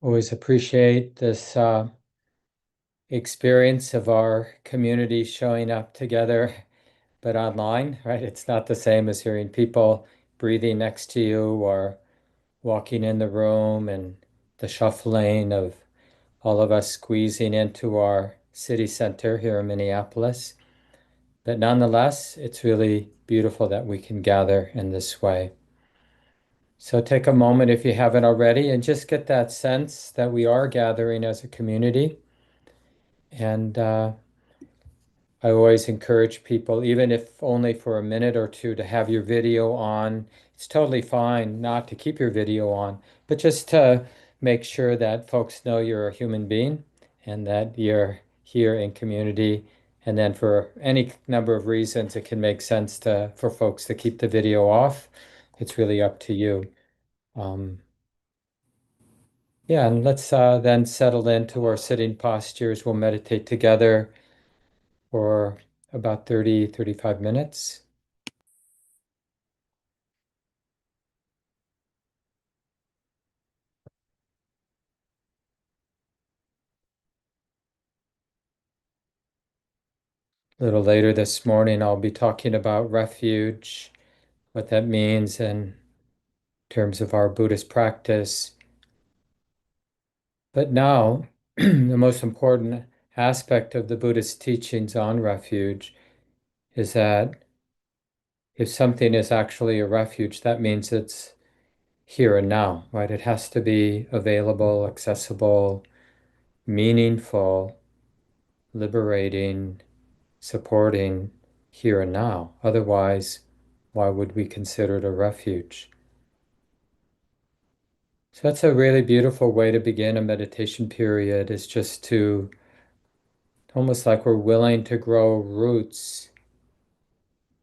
Always appreciate this experience of our community showing up together, but online, right? It's not the same as hearing people breathing next to you or walking in the room and the shuffling of all of us squeezing into our city center here in Minneapolis. But nonetheless, it's really beautiful that we can gather in this way. So take a moment if you haven't already and just get that sense that we are gathering as a community. And I always encourage people, even if only for a minute or two, to have your video on. It's totally fine not to keep your video on, but just to make sure that folks know you're a human being and that you're here in community. And then for any number of reasons, it can make sense for folks to keep the video off. It's really up to you. Um, yeah, and let's then settle into our sitting postures. We'll meditate together for about 35 minutes. A little later this morning, I'll be talking about refuge, what that means in terms of our Buddhist practice. But now, the most important aspect of the Buddhist teachings on refuge is that if something is actually a refuge, that means it's here and now, right? It has to be available, accessible, meaningful, liberating, supporting here and now. Otherwise, why would we consider it a refuge? So that's a really beautiful way to begin a meditation period, is just to almost like we're willing to grow roots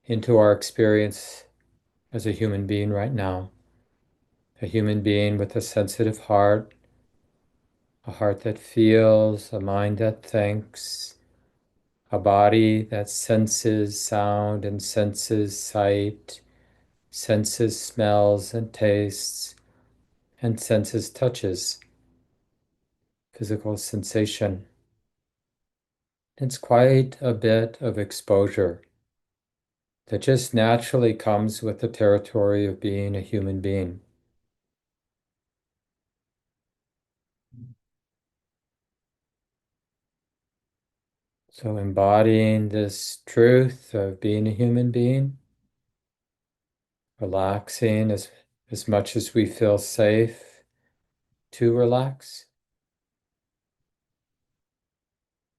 into our experience as a human being right now. A human being with a sensitive heart, a heart that feels, a mind that thinks, a body that senses sound and senses sight, senses smells and tastes, and senses touches, physical sensation. It's quite a bit of exposure that just naturally comes with the territory of being a human being. So embodying this truth of being a human being, relaxing as much as we feel safe to relax,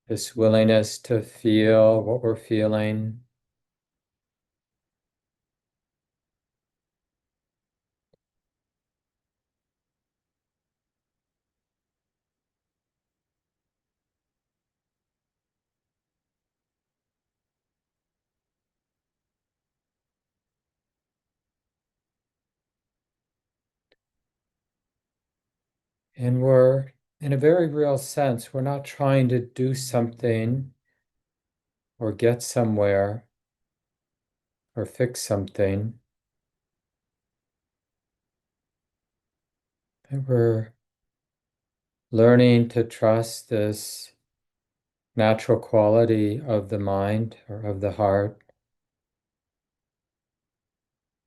this willingness to feel what we're feeling. And we're, in a very real sense, we're not trying to do something or get somewhere or fix something. And we're learning to trust this natural quality of the mind or of the heart,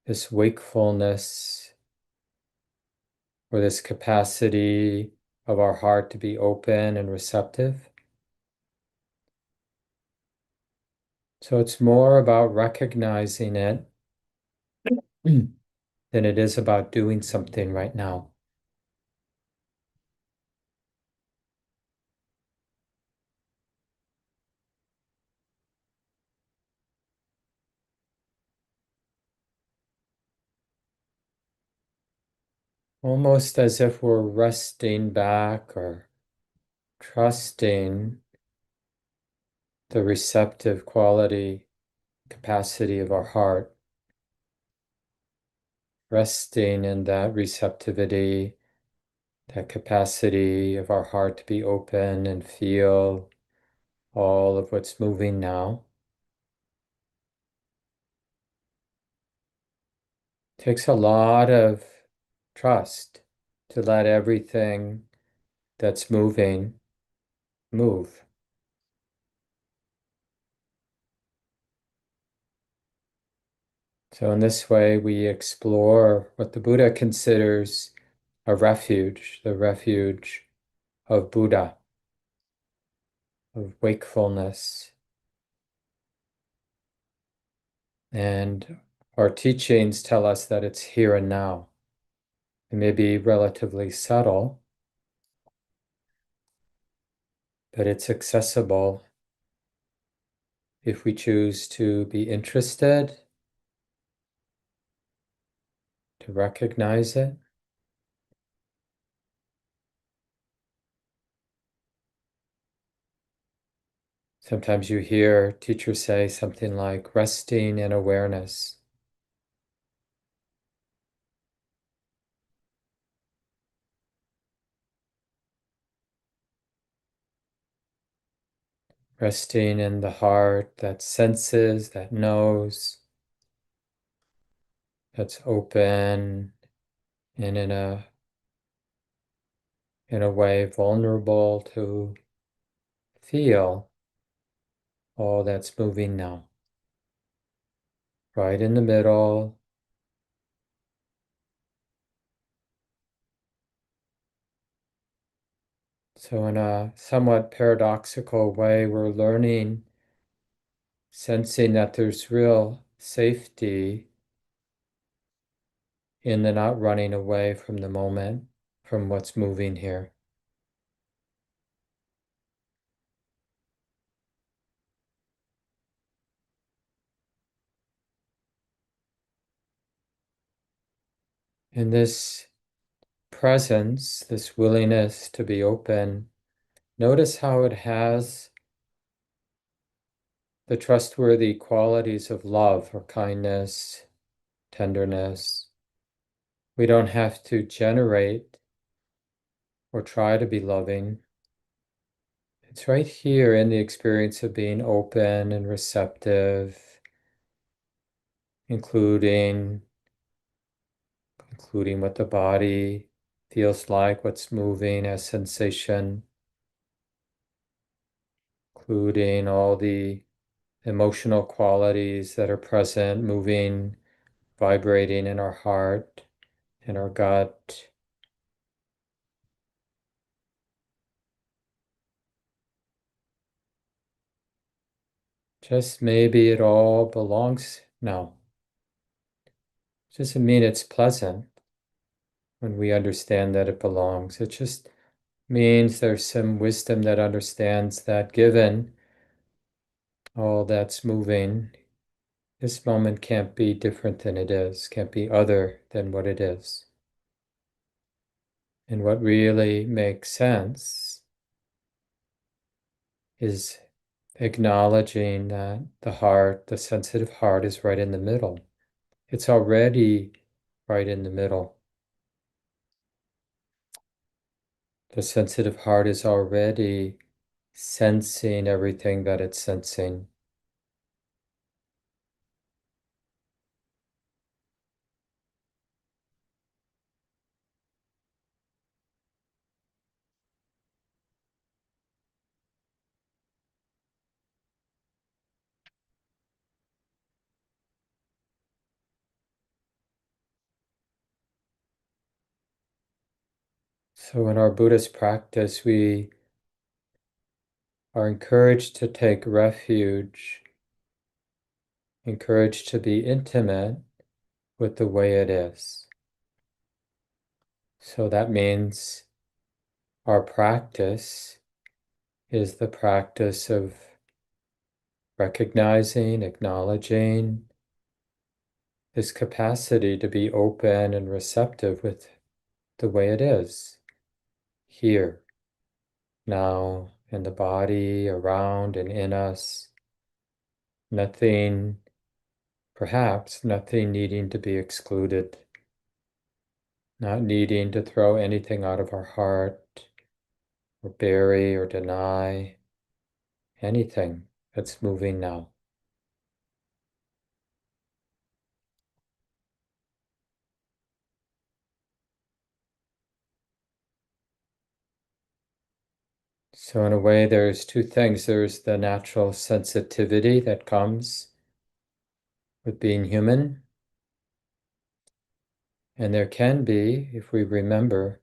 this wakefulness or this capacity of our heart to be open and receptive. So it's more about recognizing it than it is about doing something right now. Almost as if we're resting back or trusting the receptive quality, capacity of our heart, resting in that receptivity, that capacity of our heart to be open and feel all of what's moving now. Takes a lot of trust to let everything that's moving move. So in this way, we explore what the Buddha considers a refuge, the refuge of Buddha, of wakefulness. And our teachings tell us that it's here and now. It may be relatively subtle, but it's accessible if we choose to be interested, to recognize it. Sometimes you hear teachers say something like resting in awareness. Resting in the heart that senses, that knows, that's open and in a way vulnerable to feel all that's moving now. Right in the middle. So in a somewhat paradoxical way, we're learning, sensing that there's real safety in the not running away from the moment, from what's moving here. In this presence, this willingness to be open, notice how it has the trustworthy qualities of love or kindness, tenderness. We don't have to generate or try to be loving. It's right here in the experience of being open and receptive, including what the body feels like, what's moving as sensation, including all the emotional qualities that are present, moving, vibrating in our heart, in our gut. Just maybe it all belongs now. Doesn't mean it's pleasant when we understand that it belongs. It just means there's some wisdom that understands that given all that's moving, this moment can't be different than it is, can't be other than what it is. And what really makes sense is acknowledging that the heart, the sensitive heart, is right in the middle. It's already right in the middle. The sensitive heart is already sensing everything that it's sensing. So in our Buddhist practice, we are encouraged to take refuge, encouraged to be intimate with the way it is. So that means our practice is the practice of recognizing, acknowledging this capacity to be open and receptive with the way it is here, now, in the body, around and in us. Nothing, perhaps nothing needing to be excluded, not needing to throw anything out of our heart or bury or deny anything that's moving now. So, in a way, there's two things. There's the natural sensitivity that comes with being human, and there can be, if we remember,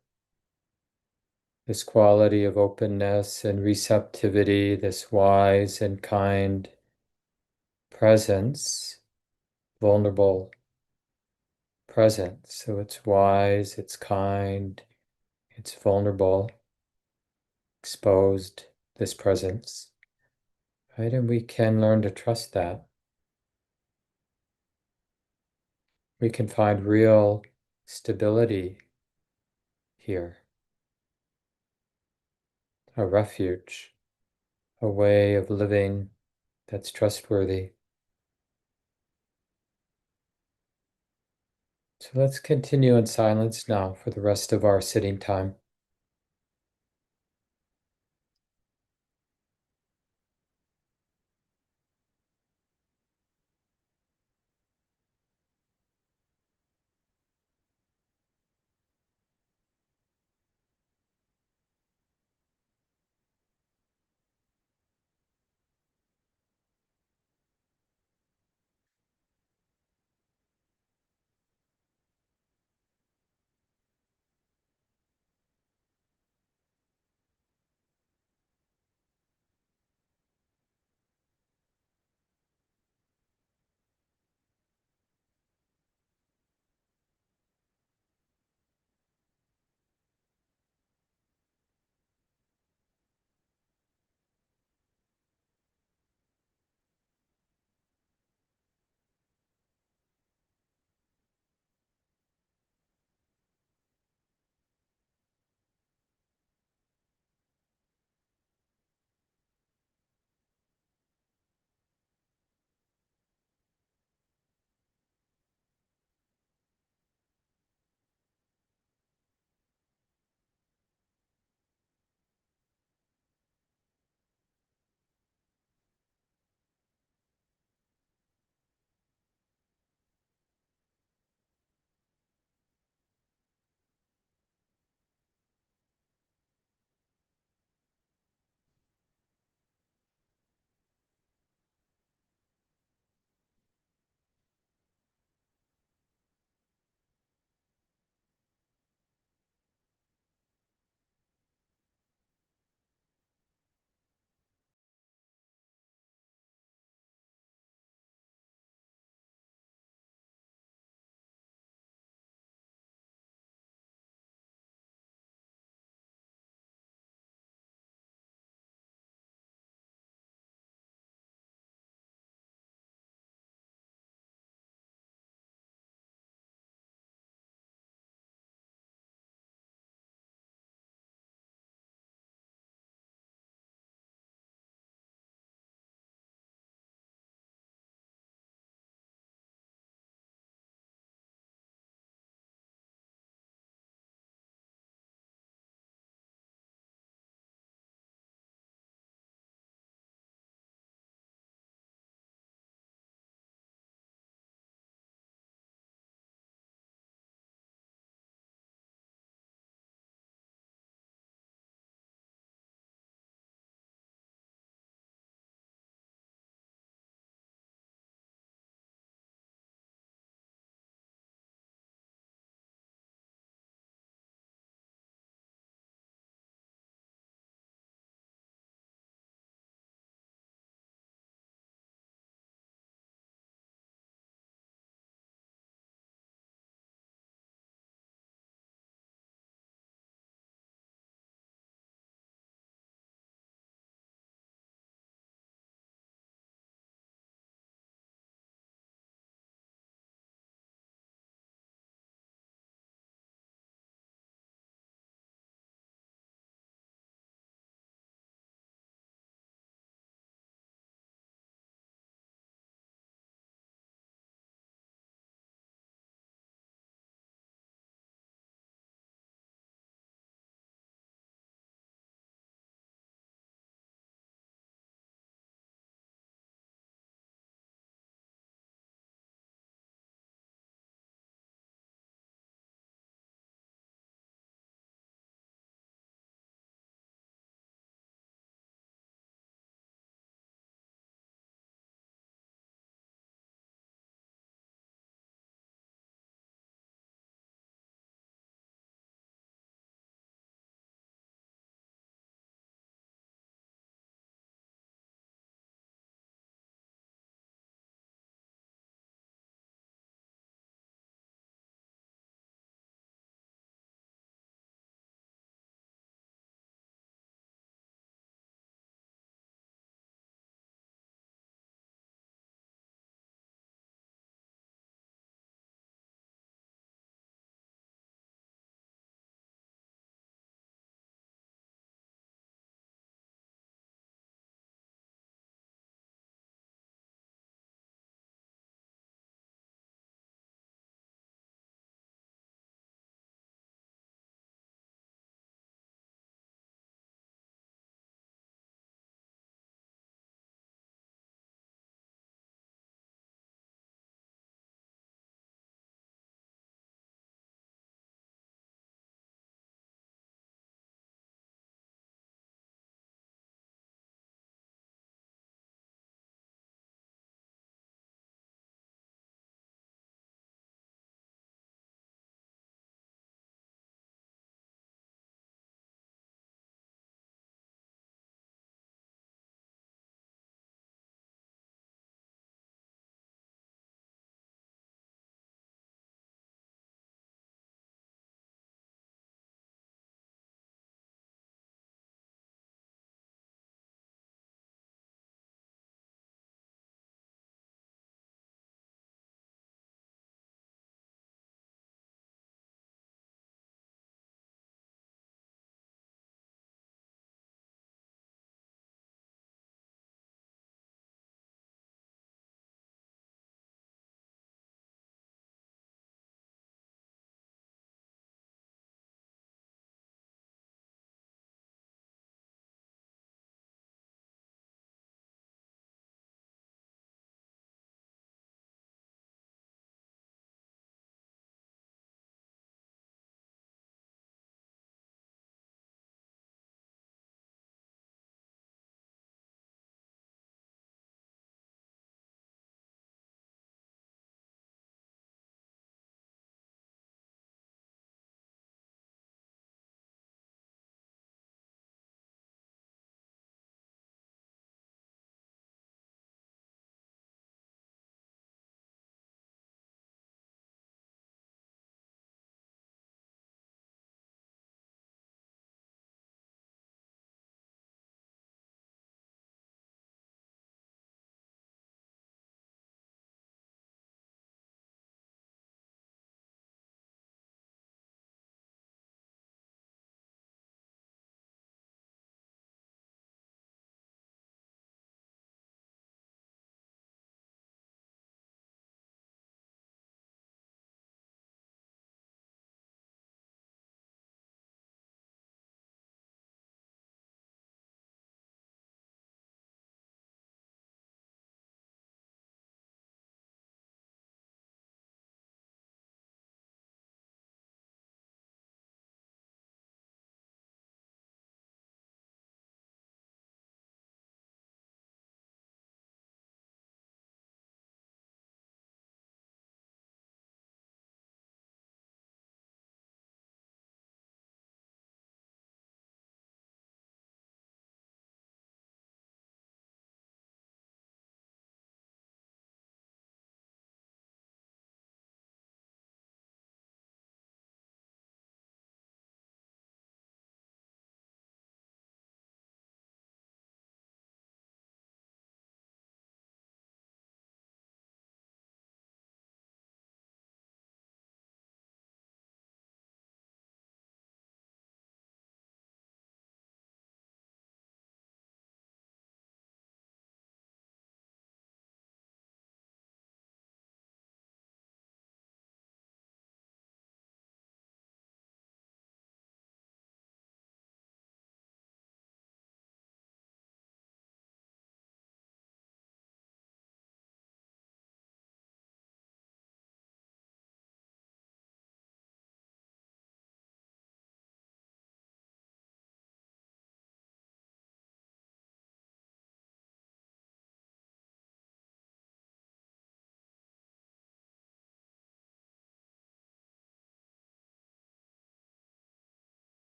this quality of openness and receptivity, this wise and kind presence, vulnerable presence. So it's wise, it's kind, it's vulnerable, exposed, this presence, right? And we can learn to trust that. We can find real stability here, a refuge, a way of living that's trustworthy. So let's continue in silence now for the rest of our sitting time.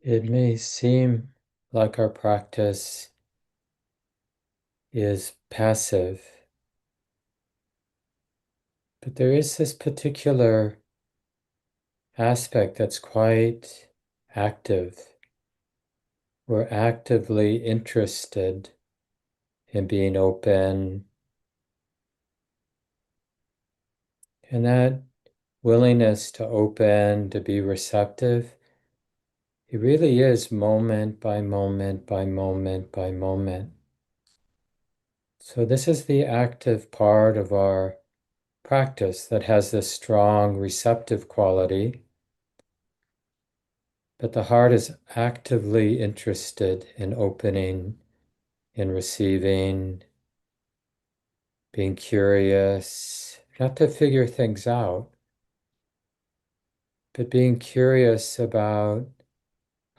It may seem like our practice is passive, but there is this particular aspect that's quite active. We're actively interested in being open, and that willingness to open, to be receptive, it really is moment by moment by moment by moment. So this is the active part of our practice that has this strong receptive quality, but the heart is actively interested in opening, in receiving, being curious, not to figure things out, but being curious about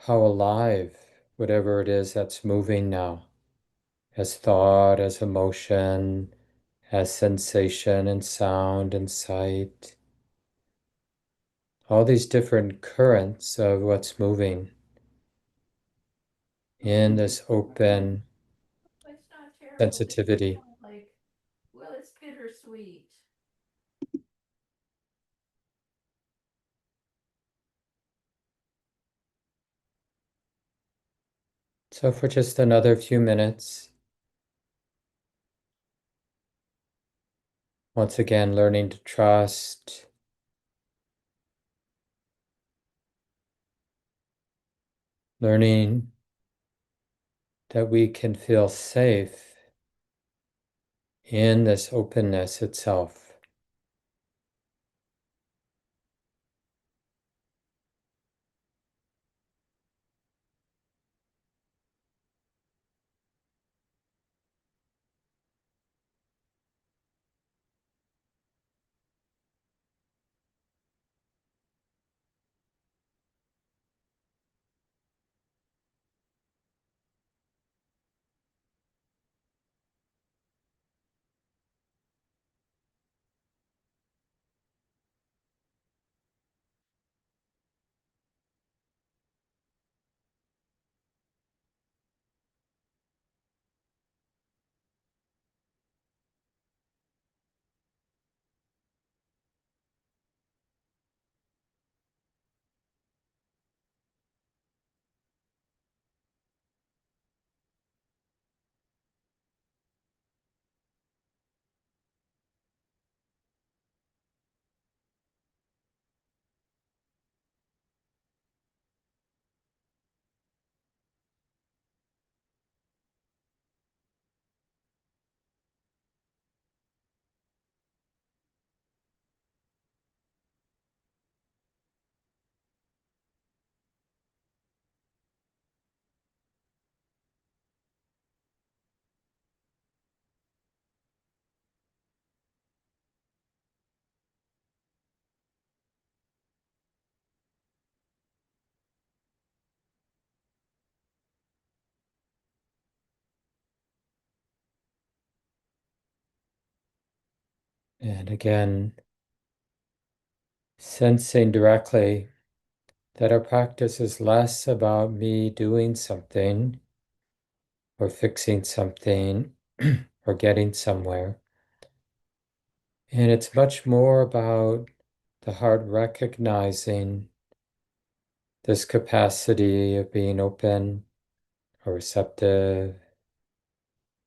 how alive whatever it is that's moving now, as thought, as emotion, as sensation and sound and sight, all these different currents of what's moving in this open It's not terrible. It's just sensitivity. kind of like, well, it's bittersweet. So for just another few minutes, once again, learning to trust, learning that we can feel safe in this openness itself. And again, sensing directly that our practice is less about me doing something or fixing something or getting somewhere. And it's much more about the heart recognizing this capacity of being open or receptive,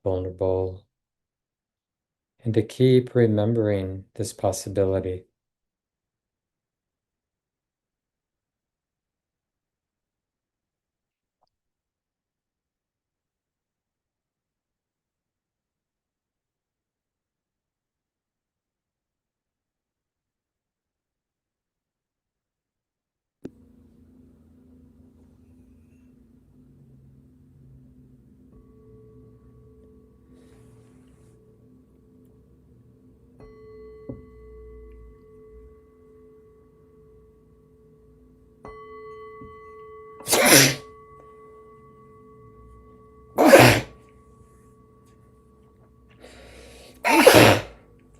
vulnerable, and to keep remembering this possibility.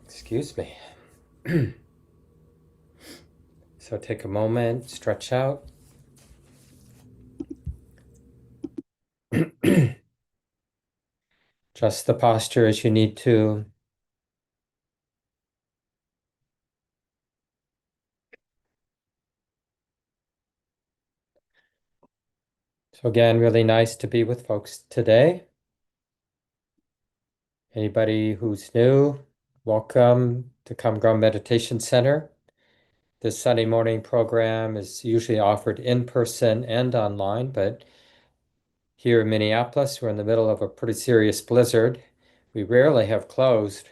Excuse me. So take a moment, stretch out. Just the posture as you need to. So again, really nice to be with folks today. Anybody who's new, welcome to Common Ground Meditation Center. This Sunday morning program is usually offered in person and online, but here in Minneapolis, we're in the middle of a pretty serious blizzard. We rarely have closed,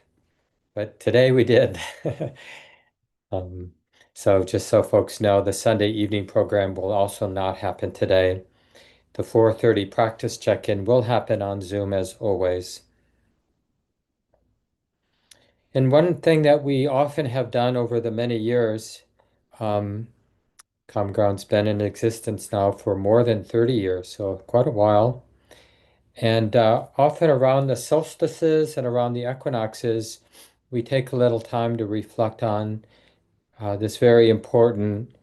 but today we did. Um, so just so folks know, the Sunday evening program will also not happen today. The 4:30 practice check-in will happen on Zoom as always. And one thing that we often have done over the many years, um, Common Ground's been in existence now for more than 30 years, so quite a while. And often around the solstices and around the equinoxes, we take a little time to reflect on this very important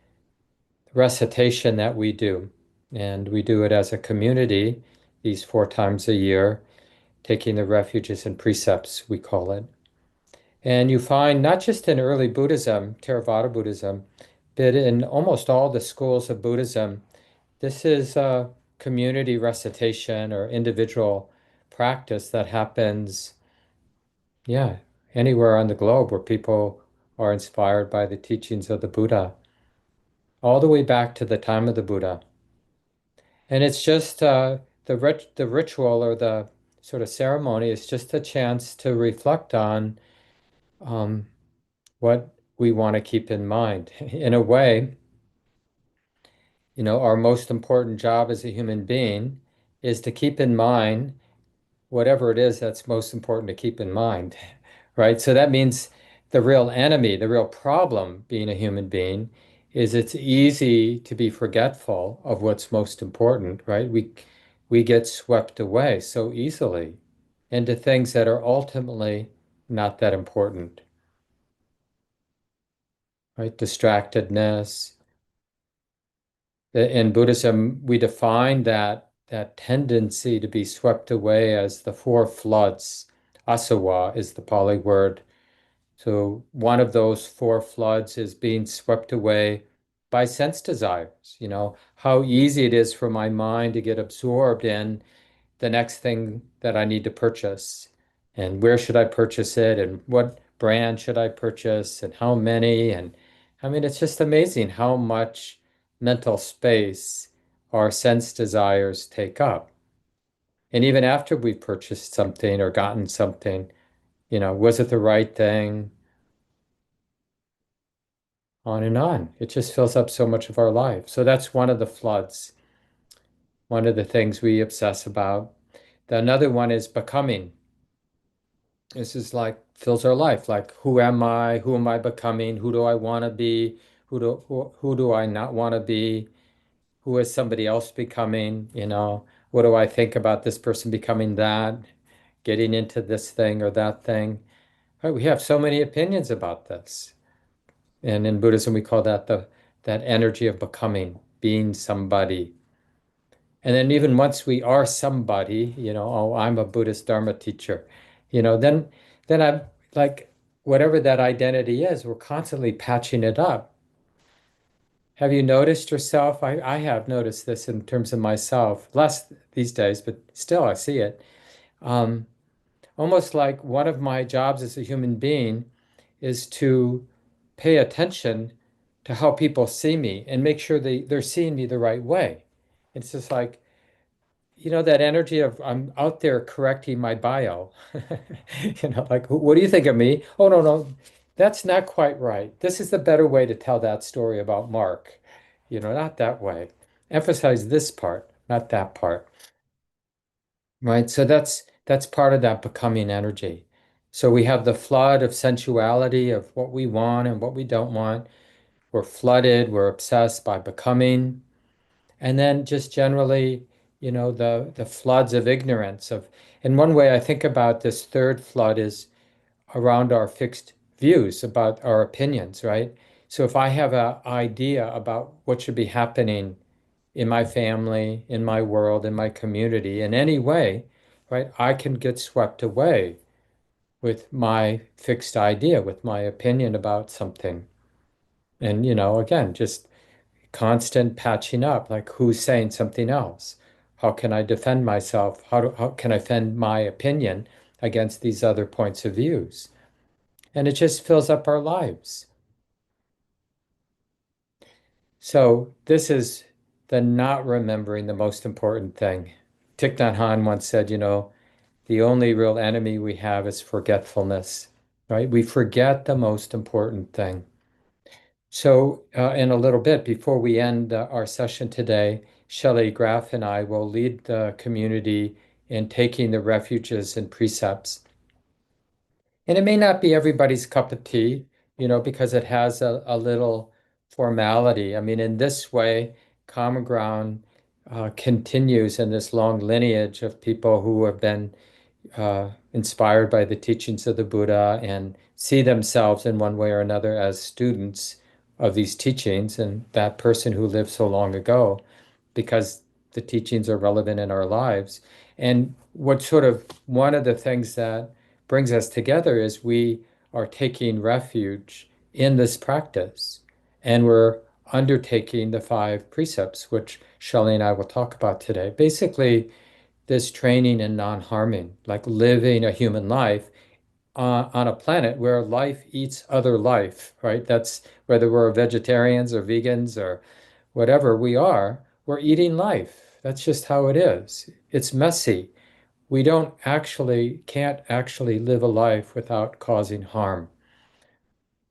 recitation that we do. And we do it as a community these 4 times a year, taking the refuges and precepts, we call it. And you find not just in early Buddhism, Theravada Buddhism, but in almost all the schools of Buddhism, this is a community recitation or individual practice that happens, yeah, anywhere on the globe where people are inspired by the teachings of the Buddha, all the way back to the time of the Buddha. And it's just the ritual or the sort of ceremony is just a chance to reflect on um, what we want to keep in mind. In a way, our most important job as a human being is to keep in mind whatever it is that's most important to keep in mind, right? So that means the real enemy, the real problem being a human being is it's easy to be forgetful of what's most important, right? We get swept away so easily into things that are ultimately not that important, right? Distractedness. In Buddhism, we define that tendency to be swept away as the four floods. Asawa is the Pali word. So one of those four floods is being swept away by sense desires. How easy it is for my mind to get absorbed in the next thing that I need to purchase. And where should I purchase it? And what brand should I purchase? And how many? And I mean, it's just amazing how much mental space our sense desires take up. And even after we've purchased something or gotten something, was it the right thing? On and on. It just fills up so much of our life. So that's one of the floods, one of the things we obsess about. Another one is becoming. This is like fills our life. Like, who am I? Who am I becoming? Who do I want to be? Who do I not want to be? Who is somebody else becoming? What do I think about this person becoming that? Getting into this thing or that thing. Right, we have so many opinions about this. And in Buddhism, we call that that energy of becoming, being somebody. And then even once we are somebody, oh, I'm a Buddhist Dharma teacher, then I'm like, whatever that identity is, we're constantly patching it up. Have you noticed yourself? I have noticed this in terms of myself, less these days, but still I see it. Um, Almost like one of my jobs as a human being is to pay attention to how people see me and make sure they're seeing me the right way. It's just like, that energy of I'm out there correcting my bio. Like, what do you think of me? Oh, no, no, that's not quite right. This is the better way to tell that story about Mark. Not that way. Emphasize this part, not that part. Right? So that's part of that becoming energy. So we have the flood of sensuality of what we want and what we don't want. We're flooded, we're obsessed by becoming. And then just generally, the floods of ignorance of, in one way I think about this third flood is around our fixed views about our opinions, right? So if I have an idea about what should be happening in my family, in my world, in my community, in any way, right, I can get swept away with my fixed idea, with my opinion about something. And, again, just constant patching up, like who's saying something else? How can I defend myself? How can I defend my opinion against these other points of views? And it just fills up our lives. So this is the not remembering the most important thing. Thich Nhat Hanh once said, the only real enemy we have is forgetfulness, right? We forget the most important thing. So, in a little bit, before we end our session today, Shelley Graff and I will lead the community in taking the refuges and precepts. And it may not be everybody's cup of tea, because it has a little formality. I mean, in this way, Common Ground continues in this long lineage of people who have been inspired by the teachings of the Buddha and see themselves in one way or another as students of these teachings and that person who lived so long ago, because the teachings are relevant in our lives. And what sort of one of the things that brings us together is we are taking refuge in this practice and we're undertaking the five precepts, which Shelley and I will talk about today. Basically, this training in non-harming, like living a human life on a planet where life eats other life, right? That's whether we're vegetarians or vegans or whatever we are, we're eating life. That's just how it is. It's messy. We can't actually live a life without causing harm.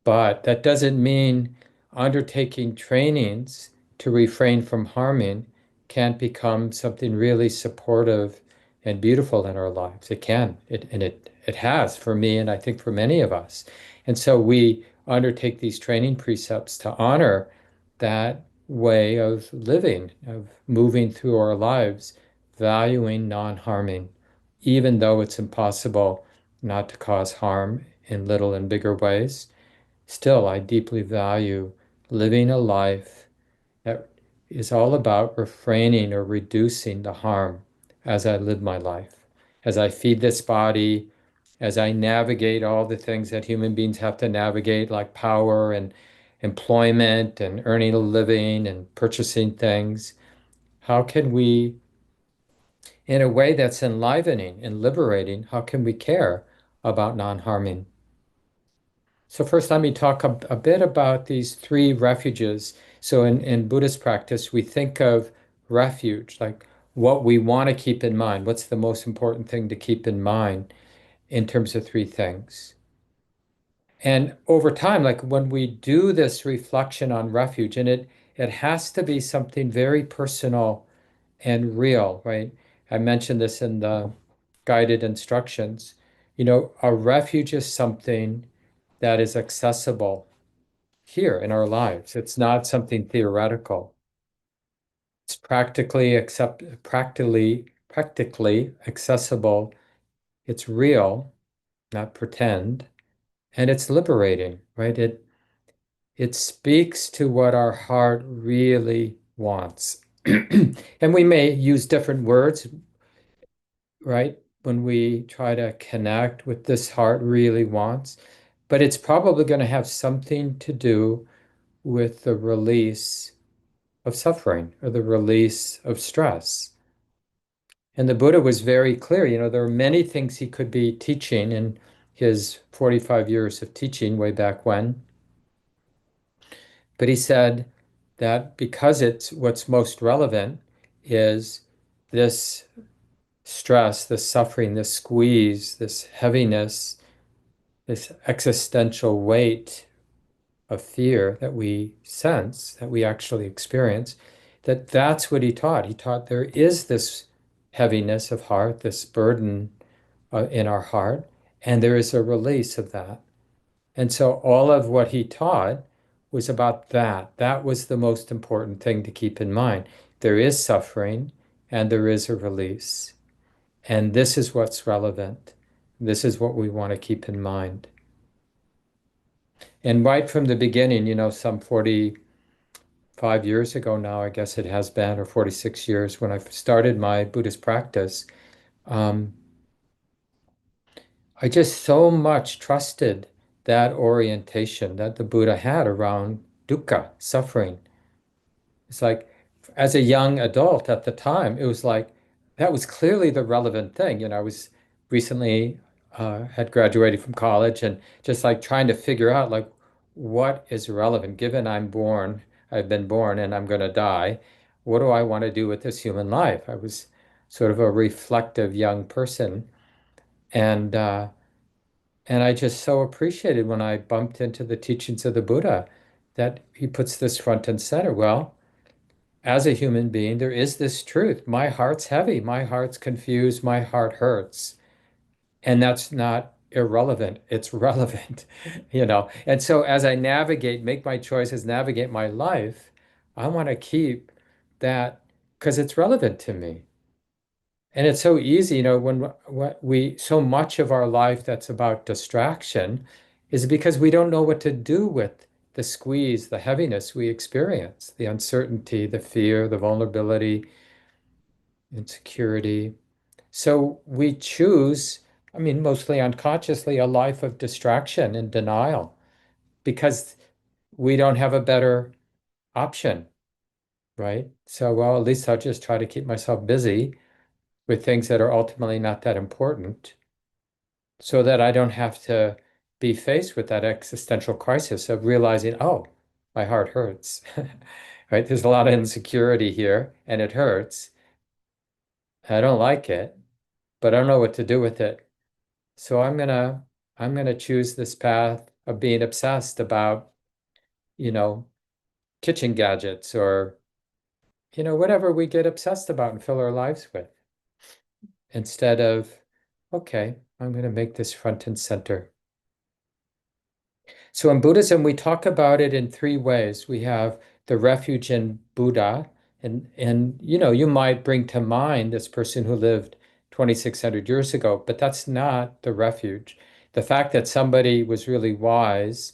But that doesn't mean undertaking trainings to refrain from harming can't become something really supportive and beautiful in our lives. It can. It has for me, and I think for many of us. And so we undertake these training precepts to honor that way of living, of moving through our lives, valuing non-harming, even though it's impossible not to cause harm in little and bigger ways. Still, I deeply value living a life that is all about refraining or reducing the harm as I live my life, as I feed this body, as I navigate all the things that human beings have to navigate, like power and employment and earning a living and purchasing things. How can we, in a way that's enlivening and liberating, how can we care about non-harming? So first, let me talk a bit about these three refuges. So in Buddhist practice, we think of refuge, like what we want to keep in mind. What's the most important thing to keep in mind in terms of three things? And over time, like when we do this reflection on refuge, and it has to be something very personal and real, right? I mentioned this in the guided instructions. A refuge is something that is accessible here in our lives. It's not something theoretical. It's practically accessible. It's real, not pretend, and it's liberating, right? It speaks to what our heart really wants. And we may use different words, right? When we try to connect with this heart really wants, but it's probably going to have something to do with the release of suffering or the release of stress. And the Buddha was very clear, there are many things he could be teaching in his 45 years of teaching way back when. But he said that because it's what's most relevant is this stress, this suffering, this squeeze, this heaviness, this existential weight of fear that we sense, that we actually experience, that's what he taught. He taught there is this heaviness of heart, this burden in our heart, and there is a release of that. And so all of what he taught was about that. That was the most important thing to keep in mind. There is suffering and there is a release. And this is what's relevant. This is what we want to keep in mind. And right from the beginning, some 45 5 years ago now, I guess it has been, or 46 years when I started my Buddhist practice, um, I just so much trusted that orientation that the Buddha had around dukkha, suffering. It's like, as a young adult at the time, it was like, that was clearly the relevant thing. I was recently had graduated from college and just like trying to figure out like what is relevant given I've been born and I'm going to die. What do I want to do with this human life? I was sort of a reflective young person, and and I just so appreciated when I bumped into the teachings of the Buddha that he puts this front and center. Well, as a human being, there is this truth. My heart's heavy, my heart's confused, my heart hurts. And that's not irrelevant, it's relevant, And so as I navigate, make my choices, navigate my life, I want to keep that because it's relevant to me. And it's so easy, when what we so much of our life that's about distraction is because we don't know what to do with the squeeze, the heaviness we experience, the uncertainty, the fear, the vulnerability, insecurity. So we choose, I mean, mostly unconsciously, a life of distraction and denial because we don't have a better option, right? So, well, at least I'll just try to keep myself busy with things that are ultimately not that important so that I don't have to be faced with that existential crisis of realizing, oh, my heart hurts, right? There's a lot of insecurity here and it hurts. I don't like it, but I don't know what to do with it. So I'm gonna choose this path of being obsessed about, you know, kitchen gadgets or, whatever we get obsessed about and fill our lives with, instead of, okay, I'm gonna make this front and center. So in Buddhism, we talk about it in three ways. We have the refuge in Buddha, and you might bring to mind this person who lived 2,600 years ago, but that's not the refuge. The fact that somebody was really wise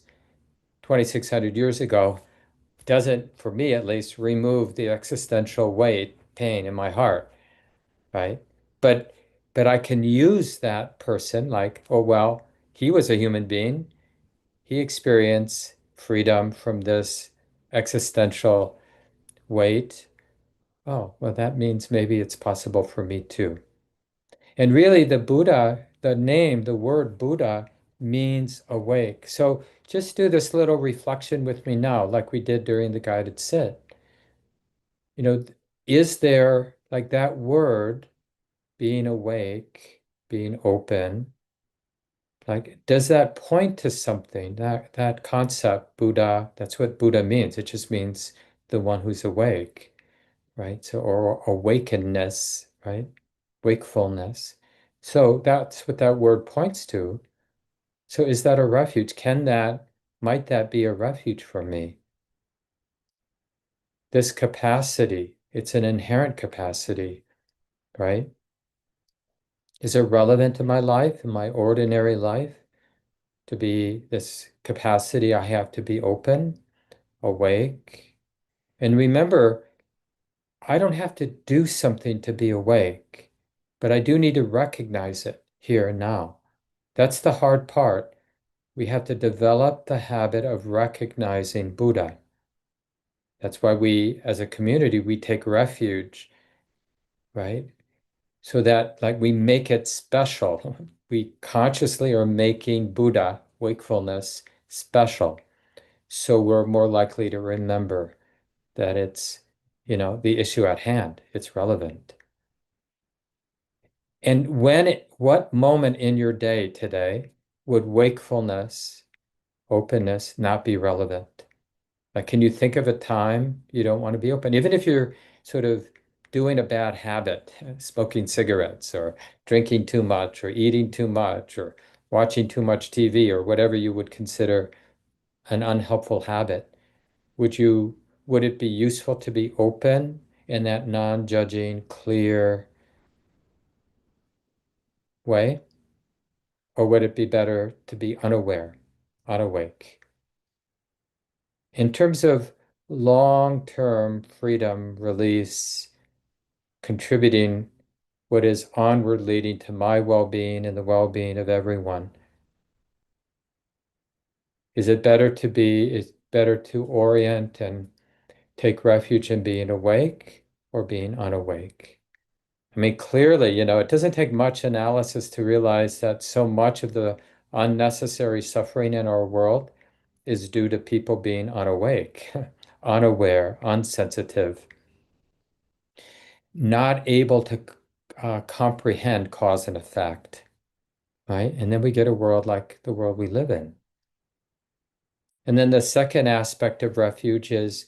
2,600 years ago doesn't, for me at least, remove the existential weight, pain in my heart, right? But but I can use that person like, oh well, he was a human being. He experienced freedom from this existential weight. Oh, well, that means maybe it's possible for me too. And really, the Buddha, the name, the word Buddha means awake. So just do this little reflection with me now, like we did during the guided sit. You know, is there like that word, being awake, being open, like does that point to something? That concept, Buddha, that's what Buddha means. It just means the one who's awake, right? So, or awakenedness, right? Wakefulness. So that's what that word points to. So is that a refuge? Might that be a refuge for me? This capacity, it's an inherent capacity, right? Is it relevant to my life, in my ordinary life, to be this capacity I have to be open, awake? And remember, I don't have to do something to be awake, but I do need to recognize it here and now. That's the hard part. We have to develop the habit of recognizing Buddha. That's why we, as a community, we take refuge, right? So that like we make it special. We consciously are making Buddha, wakefulness, special. So we're more likely to remember that it's, the issue at hand. It's relevant. And what moment in your day today would wakefulness, openness not be relevant? Like, can you think of a time you don't want to be open? Even if you're sort of doing a bad habit, smoking cigarettes or drinking too much or eating too much or watching too much TV or whatever you would consider an unhelpful habit, would you, would it be useful to be open in that non-judging, clear way? Or would it be better to be unaware, unawake? In terms of long-term freedom, release, contributing what is onward leading to my well-being and the well-being of everyone. Is better to orient and take refuge in being awake or being unawake? I mean, clearly, it doesn't take much analysis to realize that so much of the unnecessary suffering in our world is due to people being unawake, unaware, unsensitive, not able to comprehend cause and effect, right? And then we get a world like the world we live in. And then the second aspect of refuge is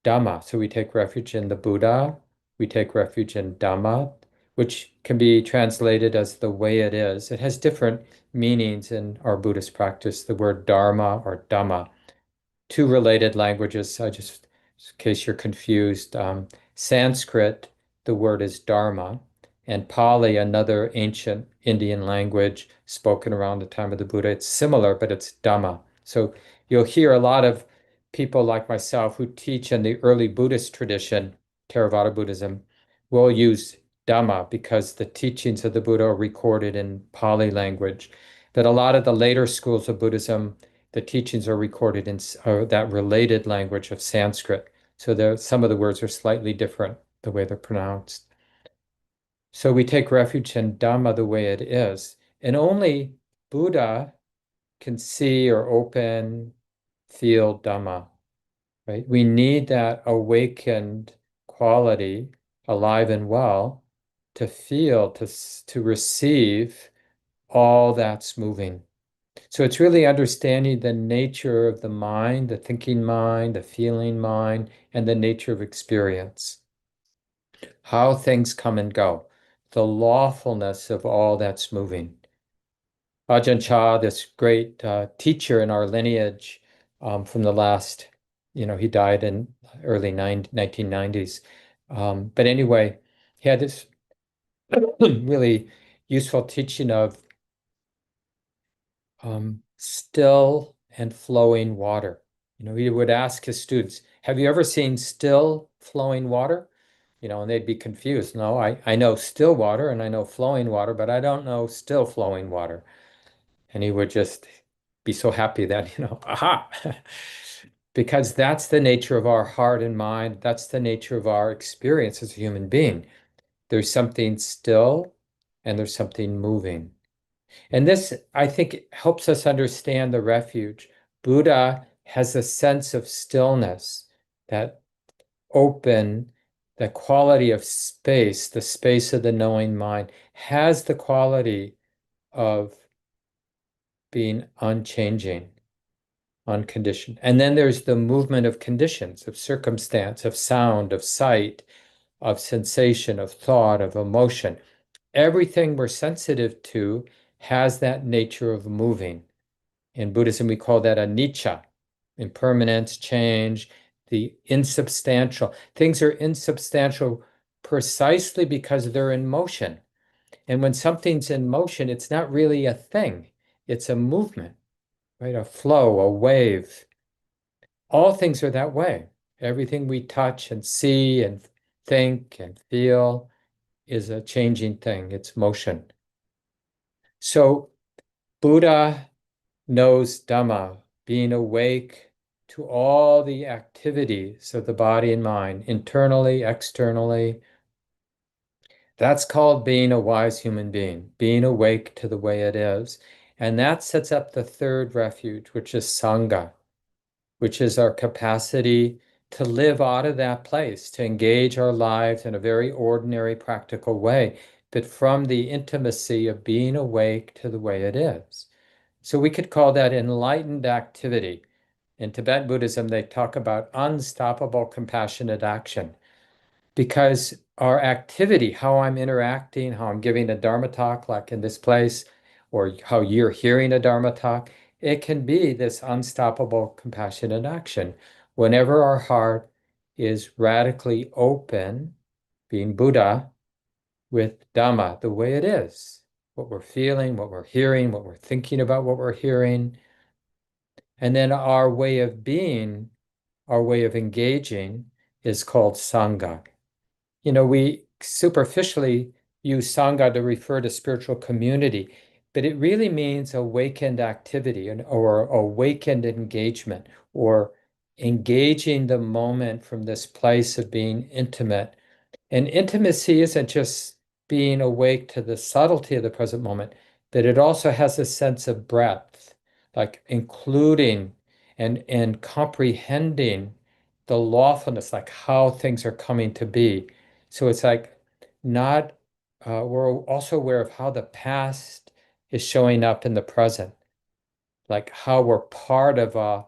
Dhamma. So we take refuge in the Buddha, we take refuge in Dhamma, which can be translated as the way it is. It has different meanings in our Buddhist practice, the word Dharma or Dhamma. Two related languages, just in case you're confused. Sanskrit, the word is Dharma, and Pali, another ancient Indian language spoken around the time of the Buddha. It's similar, but it's Dhamma. So you'll hear a lot of people like myself who teach in the early Buddhist tradition, Theravada Buddhism, will use Dhamma because the teachings of the Buddha are recorded in Pali language. But a lot of the later schools of Buddhism, the teachings are recorded in that related language of Sanskrit. So some of the words are slightly different, the way they're pronounced. So we take refuge in Dhamma the way it is. And only Buddha can see or open, feel Dhamma, right? We need that awakened quality, alive and well, to feel, to receive all that's moving. So it's really understanding the nature of the mind, the thinking mind, the feeling mind, and the nature of experience, how things come and go, the lawfulness of all that's moving. Ajahn Chah, this great teacher in our lineage from the last, he died in early 1990s. But anyway, he had this really useful teaching of still and flowing water. He would ask his students, have you ever seen still flowing water? And they'd be confused. No, I know still water and I know flowing water, but I don't know still flowing water. And he would just be so happy that, aha, because that's the nature of our heart and mind. That's the nature of our experience as a human being. There's something still and there's something moving. And this, I think, helps us understand the refuge. Buddha has a sense of stillness, that open, the quality of space, the space of the knowing mind, has the quality of being unchanging, unconditioned. And then there's the movement of conditions, of circumstance, of sound, of sight, of sensation, of thought, of emotion. Everything we're sensitive to has that nature of moving. In Buddhism, we call that anicca, impermanence, change, the insubstantial. Things are insubstantial precisely because they're in motion. And when something's in motion, it's not really a thing, it's a movement, right? A flow, a wave. All things are that way. Everything we touch and see and think and feel is a changing thing, it's motion. So Buddha knows Dhamma, being awake to all the activities of the body and mind, internally, externally. That's called being a wise human being, being awake to the way it is. And that sets up the third refuge, which is Sangha, which is our capacity to live out of that place, to engage our lives in a very ordinary, practical way, but from the intimacy of being awake to the way it is. So we could call that enlightened activity. In Tibetan Buddhism, they talk about unstoppable compassionate action because our activity, how I'm interacting, how I'm giving a Dharma talk, like in this place, or how you're hearing a Dharma talk, it can be this unstoppable compassionate action. Whenever our heart is radically open, being Buddha, with Dhamma, the way it is, what we're feeling, what we're hearing, what we're thinking about, what we're hearing. And then our way of being our way of engaging is called Sangha. We superficially use Sangha to refer to spiritual community, but it really means awakened activity or awakened engagement or engaging the moment from this place of being intimate. And intimacy isn't just being awake to the subtlety of the present moment, but it also has a sense of breadth, like including and comprehending the lawfulness, like how things are coming to be. So it's like not, we're also aware of how the past is showing up in the present, like how we're part of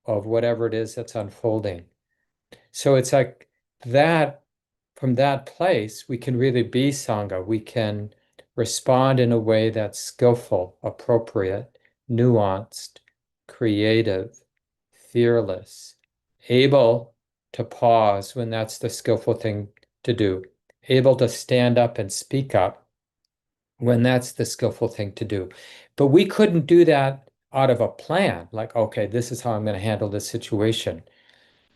whatever it is that's unfolding. So it's like that, from that place, we can really be Sangha. We can respond in a way that's skillful, appropriate, nuanced, creative, fearless, able to pause when that's the skillful thing to do, able to stand up and speak up when that's the skillful thing to do. But we couldn't do that out of a plan, like, okay, this is how I'm going to handle this situation.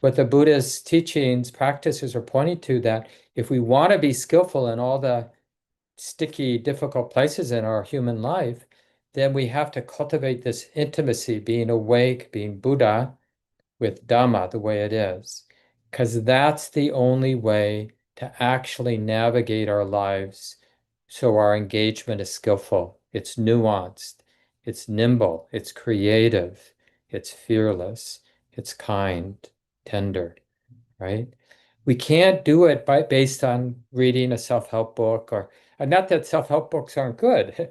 What the Buddha's teachings, practices are pointing to that if we want to be skillful in all the sticky, difficult places in our human life, then we have to cultivate this intimacy, being awake, being Buddha with Dhamma the way it is, because that's the only way to actually navigate our lives so our engagement is skillful, it's nuanced, it's nimble, it's creative, it's fearless, it's kind, tender, right? We can't do it based on reading a self-help book or not that self-help books aren't good,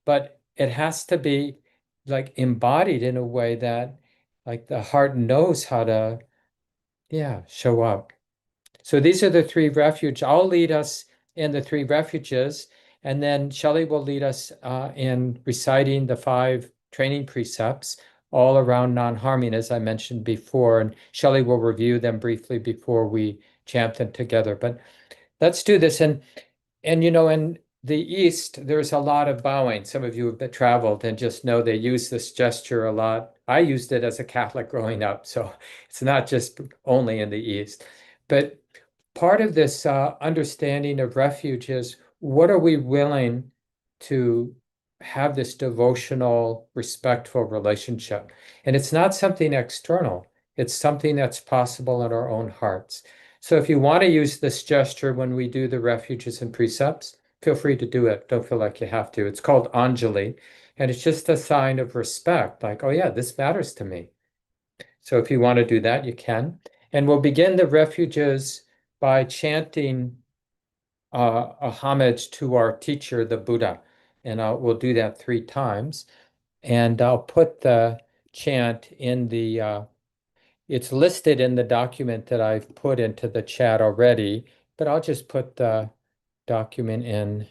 but it has to be like embodied in a way that like the heart knows how to, yeah, show up. So these are the three refuge. I'll lead us in the three refuges, and then Shelley will lead us in reciting the five training precepts all around non-harming, as I mentioned before. And Shelley will review them briefly before we chant them together. But let's do this. And in the East, there's a lot of bowing. Some of you have traveled and just know they use this gesture a lot. I used it as a Catholic growing up, so it's not just only in the East. But part of this understanding of refuge is what are we willing to have this devotional, respectful relationship? And it's not something external, it's something that's possible in our own hearts. So if you want to use this gesture when we do the refuges and precepts, feel free to do it. Don't feel like you have to. It's called Anjali, and it's just a sign of respect, like, oh yeah, this matters to me. So if you want to do that, you can. And we'll begin the refuges by chanting a homage to our teacher, the Buddha. And we'll do that 3 times. And I'll put the chant in it's listed in the document that I've put into the chat already, but I'll just put the document in.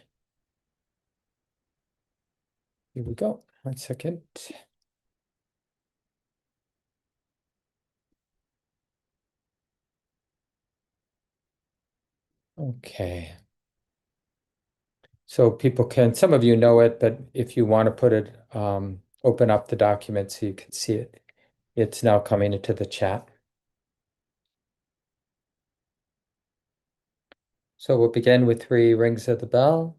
Here we go. 1 second. Okay. So people can, some of you know it, but if you want to put it, open up the document so you can see it. It's now coming into the chat. So we'll begin with 3 rings of the bell.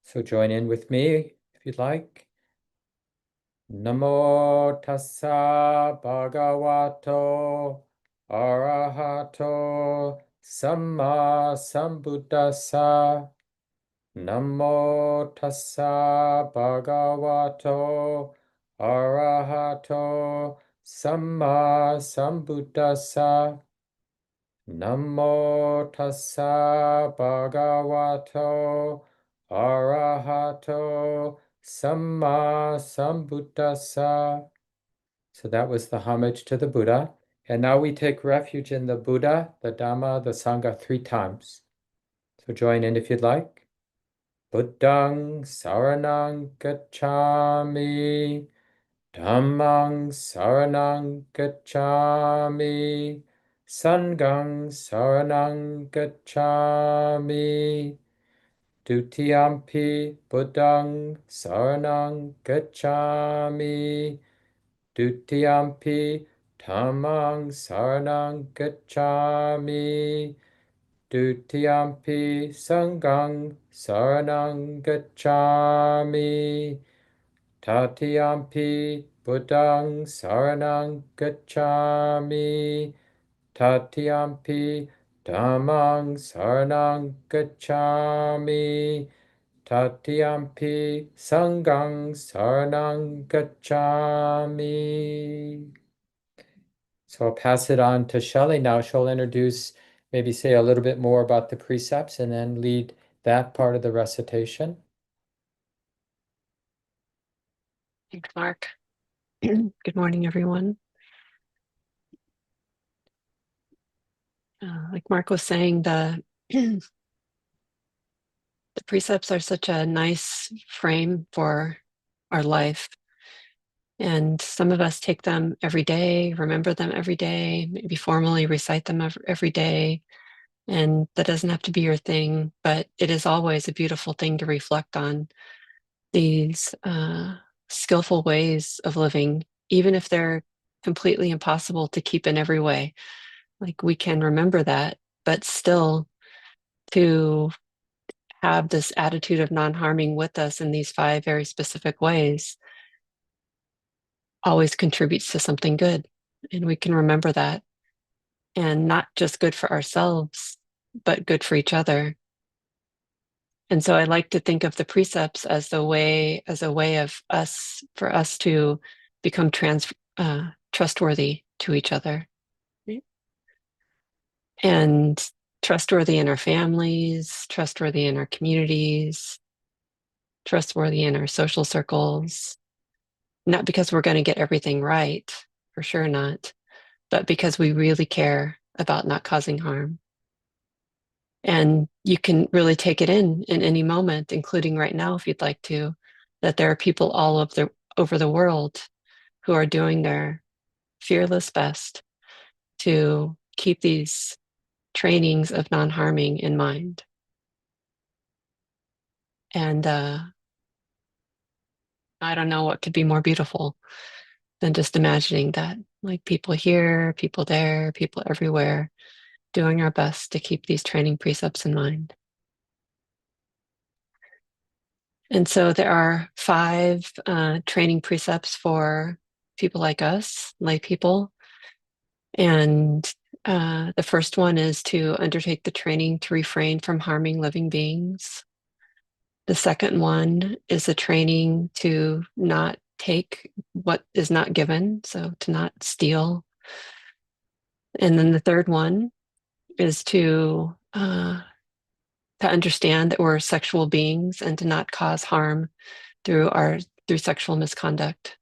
So join in with me if you'd like. Namo tassa bhagavato arahato samma sambuddhassa. Namo tassa bhagavato arahato samma sambuddhassa. Namo tassa bhagavato arahato samma sambuddhassa. So that was the homage to the Buddha. And now we take refuge in the Buddha, the Dhamma, the Sangha 3 times. So join in if you'd like. Buddhang saranang gacchami. Dhammang saranang gacchami. Sanghang saranang gacchami. Dutiyampi Buddhang Saranang Gacchami. Dutiyampi Dhammang Saranang Gacchami. Dutiyampi Sanghang Saranang Gacchami. Tatiyampi Buddhang Saranang Gacchami. Tatiyampi Dhammang Saranang Gacchami. Tatiyampi Sanghang Saranang Gacchami. So I'll pass it on to Shelley now. She'll introduce, maybe say a little bit more about the precepts and then lead that part of the recitation. Thanks, Mark. Good morning, everyone. Like Mark was saying, the precepts are such a nice frame for our life. And some of us take them every day, remember them every day, maybe formally recite them every day. And that doesn't have to be your thing, but it is always a beautiful thing to reflect on these skillful ways of living, even if they're completely impossible to keep in every way. Like we can remember that, but still to have this attitude of non-harming with us in these 5 very specific ways always contributes to something good. And we can remember that, and not just good for ourselves, but good for each other. And so I like to think of the precepts as a way of us, for us to become trustworthy to each other. Right? And trustworthy in our families, trustworthy in our communities, trustworthy in our social circles, not because we're going to get everything right, for sure not, but because we really care about not causing harm. And you can really take it in any moment, including right now, if you'd like to, that there are people all over the world who are doing their fearless best to keep these trainings of non-harming in mind. And I don't know what could be more beautiful than just imagining that, like people here, people there, people everywhere, doing our best to keep these training precepts in mind. And so there are 5 training precepts for people like us, lay people. And the first one is to undertake the training to refrain from harming living beings. The second one is a training to not take what is not given, so to not steal. And then the third one is to understand that we're sexual beings and to not cause harm through sexual misconduct.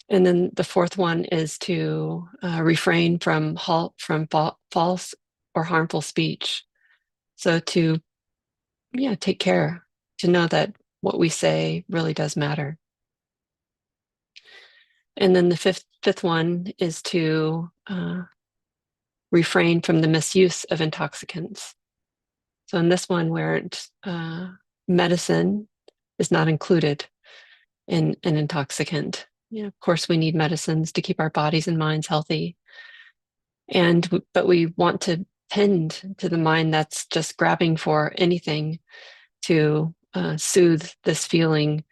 And then the fourth one is to refrain from false or harmful speech. So to take care, to know that what we say really does matter. And then the fifth one is to refrain from the misuse of intoxicants. So in this one, where medicine is not included in an intoxicant. Of course, we need medicines to keep our bodies and minds healthy. But we want to tend to the mind that's just grabbing for anything to soothe this feeling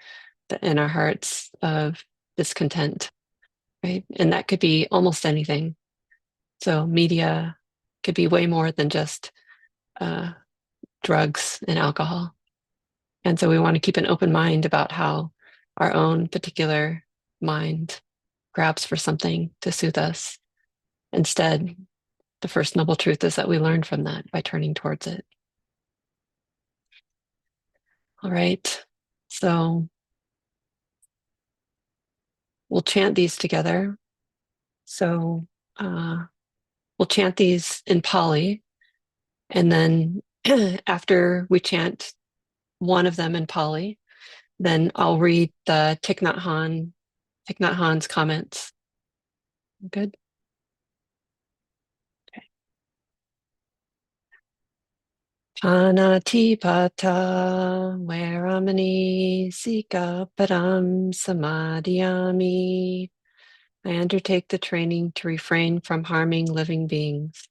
in our hearts of discontent, right? And that could be almost anything. So media could be way more than just drugs and alcohol. And so we want to keep an open mind about how our own particular mind grabs for something to soothe us. Instead, the first noble truth is that we learn from that by turning towards it. All right. So we'll chant these together. So we'll chant these in Pali. And then after we chant one of them in Pali, then I'll read the Thich Nhat Hanh's comments. Good? Okay. Panatipata, Veramani, Sikapadam, Samadhyami. I undertake the training to refrain from harming living beings.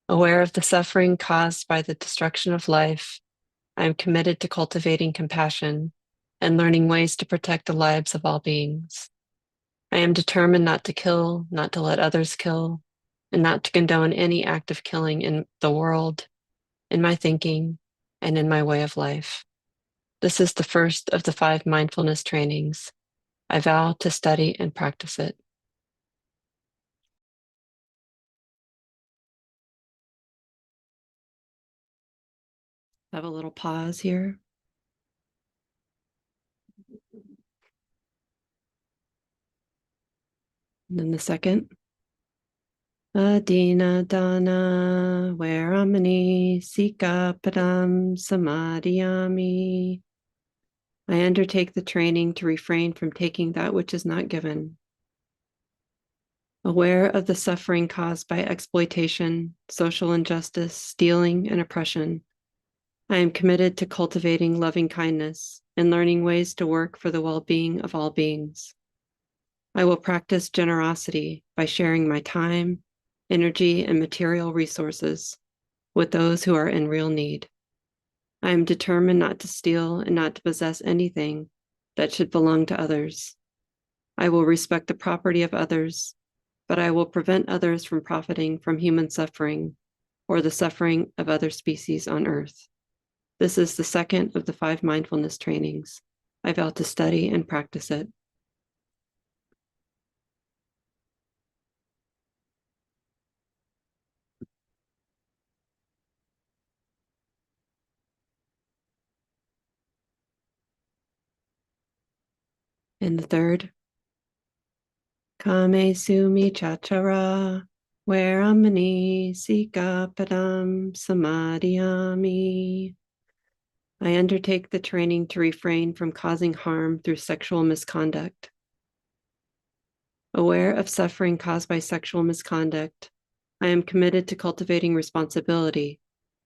Aware of the suffering caused by the destruction of life, I am committed to cultivating compassion and learning ways to protect the lives of all beings. I am determined not to kill, not to let others kill, and not to condone any act of killing in the world, in my thinking, and in my way of life. This is the first of the 5 mindfulness trainings. I vow to study and practice it. Have a little pause here. And then the second. Adina dana veramani sikapadam samadhyami. I undertake the training to refrain from taking that which is not given. Aware of the suffering caused by exploitation, social injustice, stealing, and oppression, I am committed to cultivating loving kindness and learning ways to work for the well-being of all beings. I will practice generosity by sharing my time, energy, and material resources with those who are in real need. I am determined not to steal and not to possess anything that should belong to others. I will respect the property of others, but I will prevent others from profiting from human suffering or the suffering of other species on earth. This is the second of the 5 mindfulness trainings. I vow to study and practice it. And the third, Kame Sumi Chachara, Veramani Sikapadam Samadhyami. I undertake the training to refrain from causing harm through sexual misconduct. Aware of suffering caused by sexual misconduct, I am committed to cultivating responsibility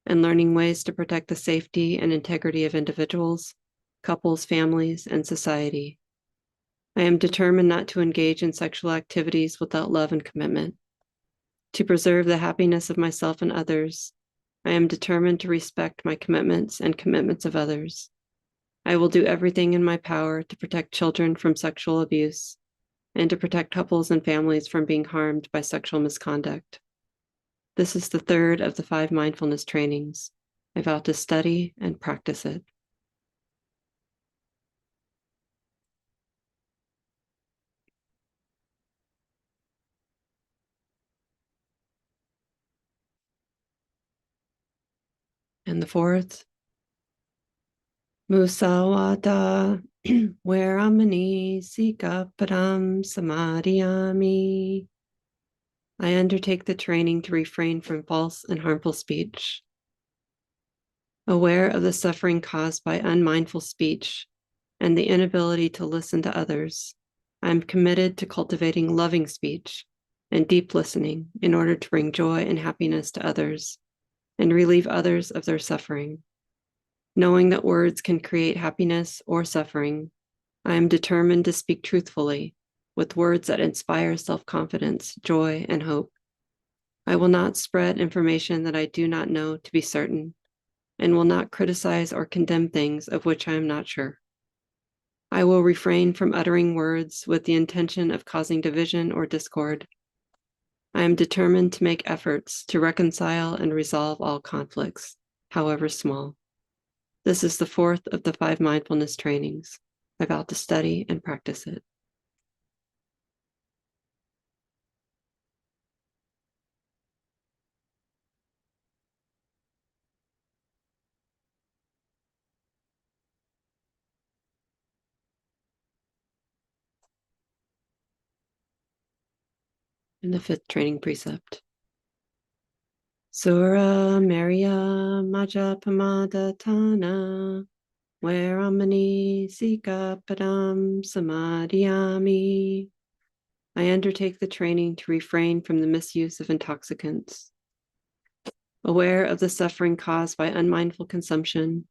and learning ways to protect the safety and integrity of individuals, couples, families, and society. I am determined not to engage in sexual activities without love and commitment. To preserve the happiness of myself and others, I am determined to respect my commitments and commitments of others. I will do everything in my power to protect children from sexual abuse and to protect couples and families from being harmed by sexual misconduct. This is the third of the 5 mindfulness trainings. I vow to study and practice it. And the fourth, Musawada Veramani Sikapadam Samadhyami. I undertake the training to refrain from false and harmful speech. Aware of the suffering caused by unmindful speech and the inability to listen to others, I am committed to cultivating loving speech and deep listening in order to bring joy and happiness to others and relieve others of their suffering. Knowing that words can create happiness or suffering, I am determined to speak truthfully with words that inspire self-confidence, joy, and hope. I will not spread information that I do not know to be certain, and will not criticize or condemn things of which I am not sure. I will refrain from uttering words with the intention of causing division or discord. I am determined to make efforts to reconcile and resolve all conflicts, however small. This is the fourth of the 5 mindfulness trainings. I vow to study and practice it. And the 5th training precept. Sura Maria Maja Pamada Tana Veramani Sikapadam Samadhyami. I undertake the training to refrain from the misuse of intoxicants. Aware of the suffering caused by unmindful consumption,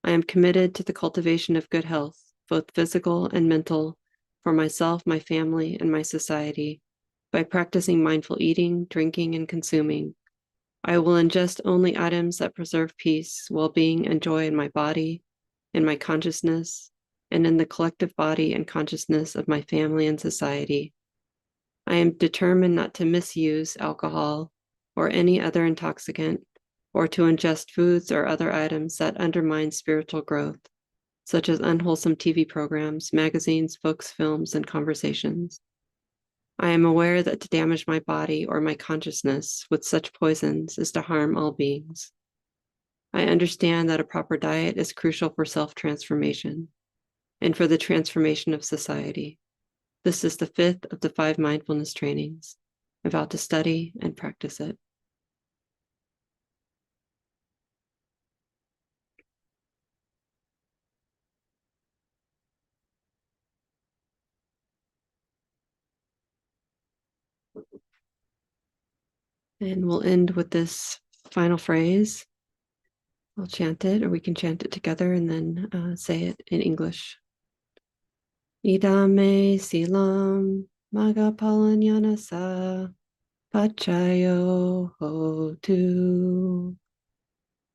I am committed to the cultivation of good health, both physical and mental, for myself, my family, and my society, by practicing mindful eating, drinking, and consuming. I will ingest only items that preserve peace, well-being, and joy in my body, in my consciousness, and in the collective body and consciousness of my family and society. I am determined not to misuse alcohol or any other intoxicant, or to ingest foods or other items that undermine spiritual growth, such as unwholesome TV programs, magazines, books, films, and conversations. I am aware that to damage my body or my consciousness with such poisons is to harm all beings. I understand that a proper diet is crucial for self-transformation and for the transformation of society. This is the 5th of the 5 mindfulness trainings. I vow to study and practice it. And we'll end with this final phrase. I'll chant it, or we can chant it together and then say it in English. Idame silam magapalanyanasa pachayo hotu.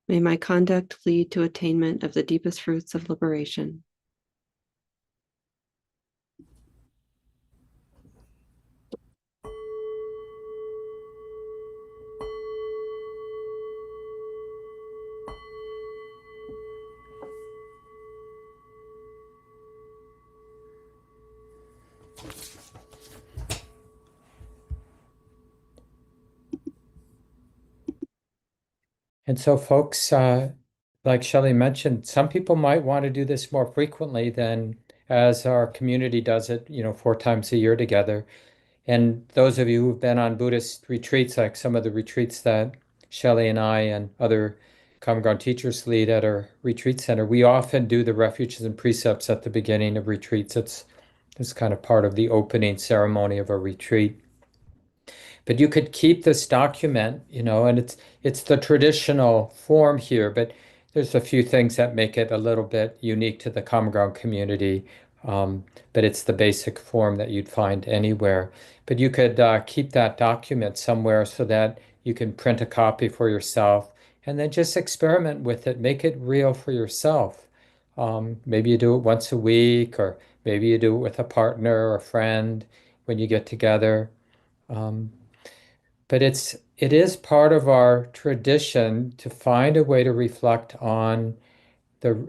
May my conduct lead to attainment of the deepest fruits of liberation. And so, folks, like Shelley mentioned, some people might want to do this more frequently than as our community does it, 4 times a year together. And those of you who've been on Buddhist retreats, like some of the retreats that Shelley and I and other common ground teachers lead at our retreat center, we often do the refuges and precepts at the beginning of retreats. It's kind of part of the opening ceremony of a retreat. But you could keep this document, and it's the traditional form here, but there's a few things that make it a little bit unique to the Common Ground community. But it's the basic form that you'd find anywhere. But you could keep that document somewhere so that you can print a copy for yourself and then just experiment with it, make it real for yourself. Maybe you do it once a week, or maybe you do it with a partner or a friend when you get together. Um, but it is part of our tradition to find a way to reflect on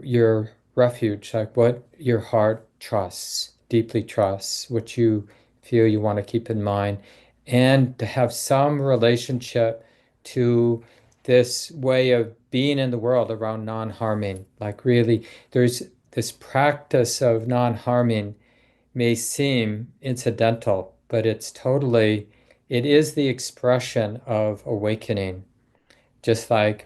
your refuge, like what your heart trusts, deeply trusts, what you feel you want to keep in mind, and to have some relationship to this way of being in the world around non-harming. Like really, there's this practice of non-harming may seem incidental, but it is the expression of awakening. Just like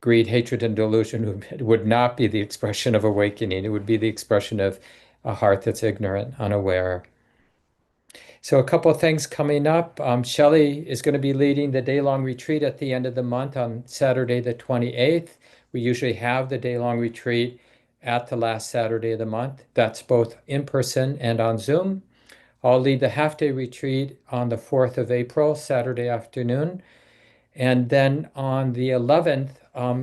greed, hatred, and delusion would not be the expression of awakening. It would be the expression of a heart that's ignorant, unaware. So a couple of things coming up. Shelley is going to be leading the day-long retreat at the end of the month on Saturday, the 28th. We usually have the day-long retreat at the last Saturday of the month. That's both in person and on Zoom. I'll lead the half-day retreat on the 4th of April, Saturday afternoon. And then on the 11th,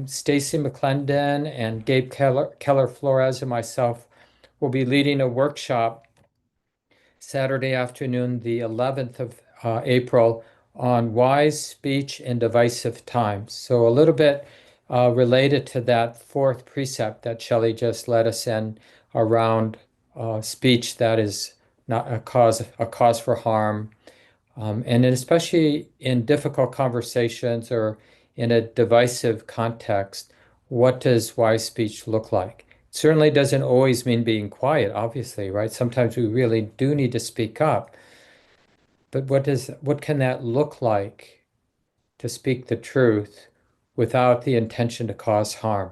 Stacy McClendon and Gabe Keller Flores and myself will be leading a workshop Saturday afternoon, the 11th of April, on wise speech in divisive times. So a little bit related to that 4th precept that Shelley just led us in around speech that is not a cause for harm. And especially in difficult conversations or in a divisive context, what does wise speech look like? It certainly doesn't always mean being quiet, obviously, right? Sometimes we really do need to speak up. But what can that look like to speak the truth without the intention to cause harm?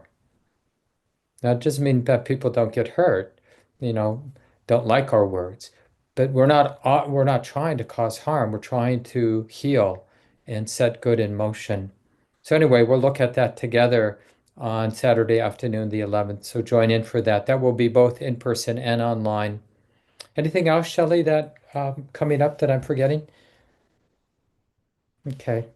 That doesn't mean that people don't get hurt, you know, don't like our words, but we're not trying to cause harm. We're trying to heal and set good in motion. So anyway, we'll look at that together on Saturday afternoon, the 11th. So join in for that. That will be both in person and online. Anything else, Shelley, that coming up that I'm forgetting? Okay.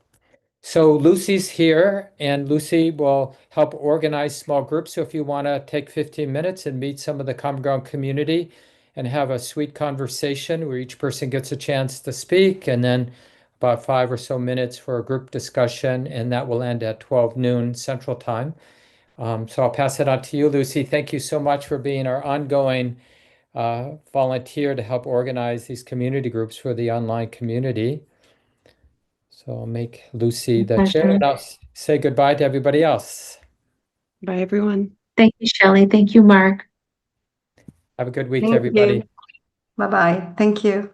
So Lucy's here, and Lucy will help organize small groups. So if you want to take 15 minutes and meet some of the Common Ground community and have a sweet conversation where each person gets a chance to speak, and then about 5 or so minutes for a group discussion, and that will end at 12 noon Central Time. So I'll pass it on to you, Lucy. Thank you so much for being our ongoing volunteer to help organize these community groups for the online community. So I'll make Lucy the chair, and I'll say goodbye to everybody else. Bye, everyone. Thank you, Shelley. Thank you, Mark. Have a good week, Thank everybody. you. Bye-bye. Thank you.